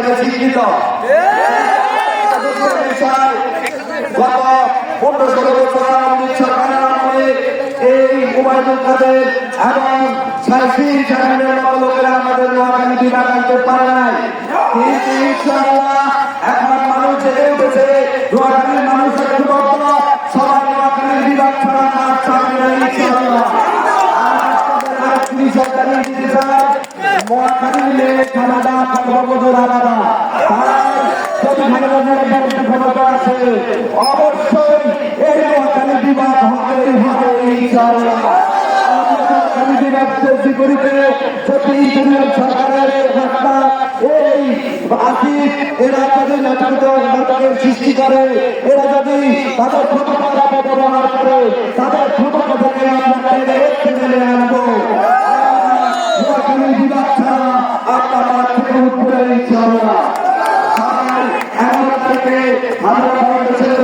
হিসাবে স্বীকৃত। গত 15-16 বছর আওয়ামী সরকারের আমলে এই ওবায়দুল কাদের এবং সাইফুল জাহানের মতো লোকেরা আমাদের নোয়াখালী বিভাগ আনতে পারে নাই। কিন্তু ইনশাআল্লাহ এখন মানুষ জেগে উঠেছে, নোয়াখালীর মানুষের যুবক সবাই নোয়াখালীর বিভাগ ছাড়া মাঠ ছাড়বে না ইনশাআল্লাহ। অবশ্যই এই নোয়াখালী বিভাগ হতেই হবে ইনশাআল্লাহ। সৃষ্টি করে এরা যদি তাদের ব্যবহার করে তাদের থেকে আমরা আনবো বিভাগ ছাড়া আপনার থেকে উত্তরে ইনশাআল্লাহ। এমন থেকে আমরা বাংলাদেশের